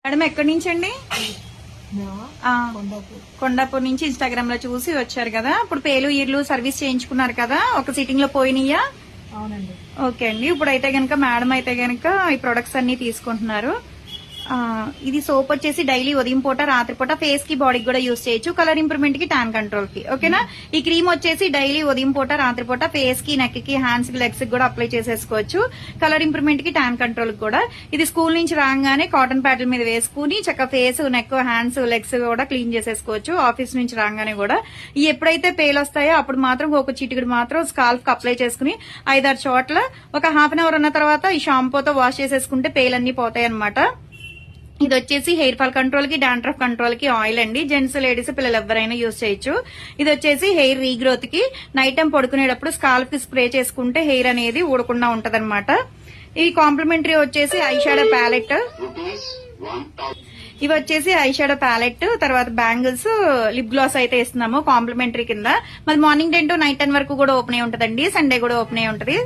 Madam ఎక్కడి నుంచి అండి? కొండాపూర్ నుంచి ఇన్స్టాగ్రామ్ లో చూసి వచ్చారు కదా. ఇప్పుడు పేలు ఈర్లు సర్వీస్ చేయించుకున్నారు కదా, ఒక సిట్టింగ్ లో పోయినయ్యా? అవునండి. ఓకే అండి. ఇప్పుడు అయితే గనక మేడం అయితే గనక ఈ ప్రొడక్ట్స్ అన్ని తీసుకుంటున్నారు. ఇది సోప్ వచ్చేసి డైలీ ఉదయం పూట రాత్రిపూట ఫేస్ కి బాడీకి కూడా యూజ్ చేయొచ్చు, కలర్ ఇంప్రూవ్మెంట్ కి ట్యాన్ కంట్రోల్ కి. ఓకేనా? ఈ క్రీమ్ వచ్చేసి డైలీ ఉదయం పూట రాత్రిపూట ఫేస్ కి నెక్ కి హ్యాండ్స్ కి లెగ్స్ కి కూడా అప్లై చేసేసుకోవచ్చు, కలర్ ఇంప్రూవ్మెంట్ కి ట్యాన్ కంట్రోల్ కి కూడా. ఇది స్కూల్ నుంచి రాగానే కాటన్ ప్యాడ్ల మీద వేసుకుని చక్కగా ఫేస్ నెక్ హ్యాండ్స్ లెగ్స్ కూడా క్లీన్ చేసేసుకోవచ్చు. ఆఫీస్ నుంచి రాగానే కూడా ఈ ఎప్పుడైతే పేలు వస్తాయో అప్పుడు మాత్రం ఒక చిటికెడు మాత్రం స్కాల్ఫ్ కి అప్లై చేసుకుని 5-6 చోట్ల ఒక హాఫ్ అన్ అవర్ ఉన్న తర్వాత ఈ షాంపూతో వాష్ చేసేసుకుంటే పేలన్నీ పోతాయి అన్నమాట. ఇది వచ్చేసి హెయిర్ ఫాల్ కంట్రోల్ కి డాండ్రఫ్ కంట్రోల్ కి ఆయిల్ అండి. జెంట్స్ లేడీస్ పిల్లలు ఎవరైనా యూజ్ చేయొచ్చు. ఇది వచ్చేసి హెయిర్ రీగ్రోత్ కి నైట్ టైం పడుకునేటప్పుడు స్కాల్ప్ కి స్ప్రే చేసుకుంటే హెయిర్ అనేది ఊడకుండా ఉంటదన్నమాట. ఈ కాంప్లిమెంటరీ వచ్చేసి ఐ షాడో ప్యాలెట్. ఇవి వచ్చేసి ఐ షాడో ప్యాలెట్, తర్వాత బ్యాంగిల్స్, లిప్ గ్లాస్ అయితే ఇస్తున్నాము కాంప్లిమెంటరీ కింద. మరి మార్నింగ్ 10 to నైట్ 10 వరకు కూడా ఓపెన్ అయి ఉంటదండి. సండే కూడా ఓపెన్ అయి ఉంటది.